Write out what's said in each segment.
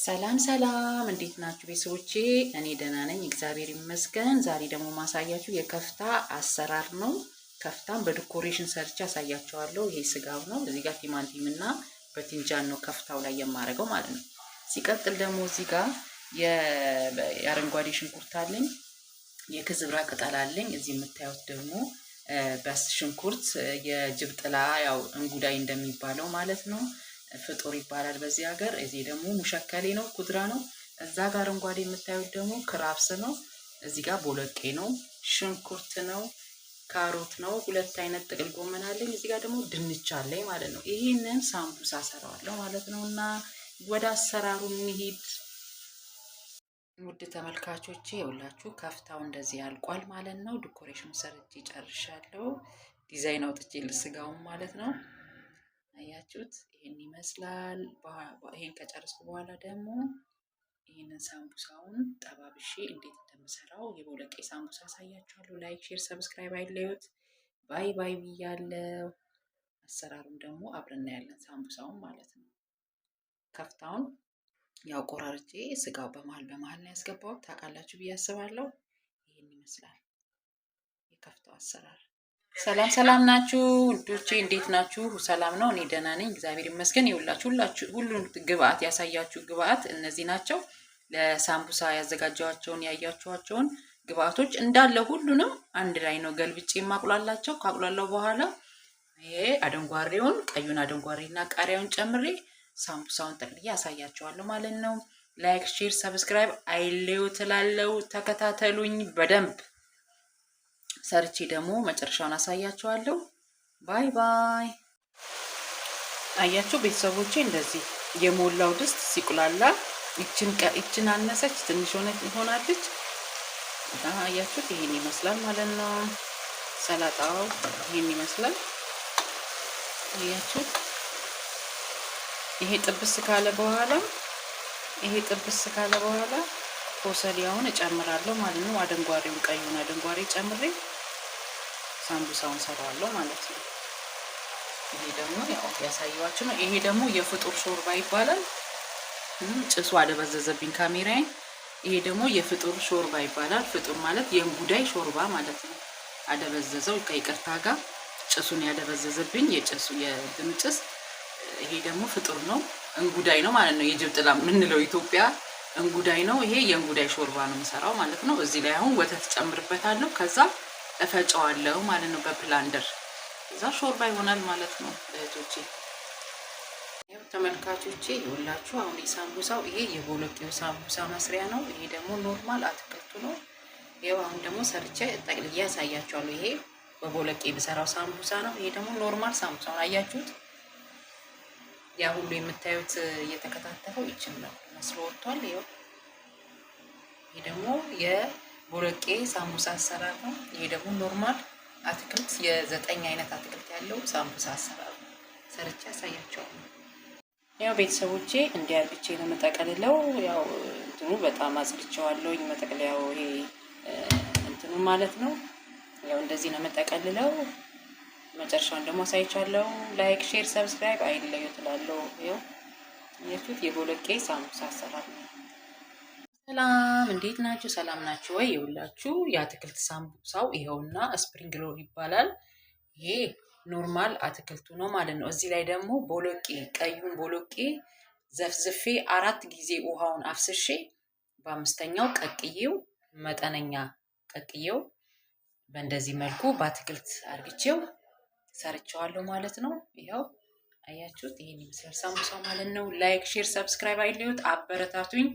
ሰላም ሰላም እንዴት ናችሁ ቤተሰቦቼ? እኔ ደህና ነኝ እግዚአብሔር ይመስገን። ዛሬ ደግሞ ማሳያችሁ የከፍታ አሰራር ነው። ከፍታን በዲኮሬሽን ሰርቼ አሳያችኋለሁ። ይሄ ስጋው ነው። እዚህ ጋር ቲማቲም እና በትንጃን ነው ከፍታው ላይ የማደርገው ማለት ነው። ሲቀጥል ደግሞ እዚህ ጋር የአረንጓዴ ሽንኩርት አለኝ፣ የክዝብራ ቅጠል አለኝ። እዚህ የምታዩት ደግሞ በስ ሽንኩርት የጅብ ጥላ ያው እንጉዳይ እንደሚባለው ማለት ነው ፍጡር ይባላል በዚህ ሀገር። እዚህ ደግሞ ሙሸከሌ ነው፣ ኩድራ ነው። እዛ ጋር አረንጓዴ የምታዩት ደግሞ ክራፍስ ነው። እዚህ ጋር ቦለቄ ነው፣ ሽንኩርት ነው፣ ካሮት ነው። ሁለት አይነት ጥቅል ጎመን አለኝ። እዚህ ጋር ደግሞ ድንች አለኝ ማለት ነው። ይሄንን ሳምቡሳ ሰራዋለሁ ማለት ነው። እና ወደ አሰራሩ እንሂድ። ውድ ተመልካቾቼ ይኸውላችሁ ከፍታው እንደዚህ ያልቋል ማለት ነው። ዲኮሬሽን ሰርቼ ጨርሻለሁ። ዲዛይን አውጥቼ ልስጋውን ማለት ነው። አያችሁት? ይሄን ይመስላል። ይሄን ከጨረስኩ በኋላ ደግሞ ይሄንን ሳምቡሳውን ጠባብሼ እንዴት እንደምሰራው የቦለቄ ሳምቡሳ አሳያችኋለሁ። ላይክ፣ ሼር፣ ሰብስክራይብ አይለዩት። ባይ ባይ ብያለሁ። አሰራሩን ደግሞ አብረን እናያለን፣ ሳምቡሳውን ማለት ነው። ከፍታውን ያው ቆራርጬ ስጋው በመሃል ነው ያስገባሁት። ታውቃላችሁ ብዬ አስባለሁ። ይሄን ይመስላል የከፍታው አሰራር። ሰላም ሰላም ናችሁ ውዶቼ፣ እንዴት ናችሁ? ሰላም ነው? እኔ ደህና ነኝ እግዚአብሔር ይመስገን። ይኸውላችሁ ሁሉን ግብአት ያሳያችሁ ግብአት እነዚህ ናቸው። ለሳምቡሳ ያዘጋጀኋቸውን ያያችኋቸውን ግብአቶች እንዳለ ሁሉንም አንድ ላይ ነው ገልብጬ ማቁላላቸው። ካቁላላው በኋላ ይሄ አደንጓሬውን ቀዩን አደንጓሬና ቃሪያውን ጨምሬ ሳምቡሳውን ጠቅልዬ ያሳያችኋለሁ ማለት ነው። ላይክ ሼር ሰብስክራይብ አይለዩ ትላለው። ተከታተሉኝ በደንብ ሰርቼ ደግሞ መጨረሻውን አሳያችኋለሁ። ባይ ባይ። አያችሁ ቤተሰቦቼ እንደዚህ የሞላው ድስት ሲቁላላ ይችን አነሰች ትንሽ ሆናለች። አያችሁት? ይሄን ይመስላል ማለት ነው። ሰላጣው ይሄን ይመስላል። አያችሁት? ይሄ ጥብስ ካለ በኋላ ኮሰሊያውን እጨምራለሁ ማለት ነው። አደንጓሬውን ቀዩን አደንጓሬ ጨምሬ ሳምቡሳውን ሰራዋለሁ ማለት ነው። ይሄ ደግሞ ያው ያሳየዋችሁ ነው። ይሄ ደግሞ የፍጡር ሾርባ ይባላል። ጭሱ አደበዘዘብኝ ካሜራዬን። ይሄ ደግሞ የፍጡር ሾርባ ይባላል። ፍጡር ማለት የእንጉዳይ ሾርባ ማለት ነው። አደበዘዘው ከይቅርታ ጋር ጭሱን ያደበዘዘብኝ የጭሱ የድምጭስ። ይሄ ደግሞ ፍጡር ነው፣ እንጉዳይ ነው ማለት ነው። የጅብ ጥላ ምንለው ኢትዮጵያ እንጉዳይ ነው። ይሄ የእንጉዳይ ሾርባ ነው የምሰራው ማለት ነው። እዚህ ላይ አሁን ወተት ጨምርበታለሁ፣ ከዛ እፈጨዋለሁ ማለት ነው በፕላንደር። እዛ ሾርባ ይሆናል ማለት ነው እህቶቼ። ያው ተመልካቾቼ ይኸውላችሁ አሁን የሳምቡሳው ይሄ የቦለቄው ሳምቡሳ መስሪያ ነው። ይሄ ደግሞ ኖርማል አትክልቱ ነው። ይኸው አሁን ደግሞ ሰርቼ ጠቅልዬ ያሳያችኋለሁ። ይሄ በቦለቄ በሰራው ሳምቡሳ ነው። ይሄ ደግሞ ኖርማል ሳምቡሳውን አያችሁት? ያ ሁሉ የምታዩት እየተከታተፈው ይችን ነው መስሎ ወጥቷል። ይኸው ይሄ ደግሞ የቦለቄ ሳምቡሳ አሰራር ነው። ይሄ ደግሞ ኖርማል አትክልት የ9 አይነት አትክልት ያለው ሳምቡሳ አሰራር ነው። ሰርቼ ያሳያቸዋለሁ። ያው ቤተሰቦቼ እንዲያርግቼ ነው መጠቀልለው። ያው እንትኑ በጣም አጽድቼዋለሁ። መጠቅለያው ይሄ እንትኑ ማለት ነው። ያው እንደዚህ ነው መጠቀልለው። መጨረሻውን ደግሞ አሳይቻለሁ። ላይክ ሼር ሰብስክራይብ አይለዩ ትላለሁ። ይኸው የቱት የቦለቄ ሳምቡሳ አሰራር ነው። ሰላም እንዴት ናችሁ? ሰላም ናችሁ ወይ? ይኸውላችሁ የአትክልት ሳምቡሳው ይኸውና ስፕሪንግ ሮል ይባላል። ይሄ ኖርማል አትክልቱ ነው ማለት ነው። እዚህ ላይ ደግሞ ቦለቄ ቀዩን ቦለቄ ዘፍዝፌ 4 ጊዜ ውሃውን አፍስሼ በ5ኛው ቀቅዬው መጠነኛ ቀቅዬው በእንደዚህ መልኩ በአትክልት አርግቼው ሰርቼዋለሁ ማለት ነው። ይኸው አያችሁት? ይሄን ይመስላል ሳምቡሳው ማለት ነው። ላይክ ሼር ሰብስክራይብ አይለዩት፣ አበረታቱኝ።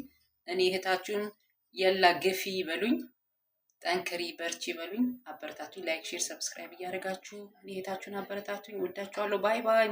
እኔ እህታችሁን የላ ግፊ በሉኝ፣ ጠንክሪ በርቺ በሉኝ፣ አበረታቱኝ። ላይክ ሼር ሰብስክራይብ እያደረጋችሁ እኔ እህታችሁን አበረታቱኝ። ወዳችኋለሁ። ባይ ባይ።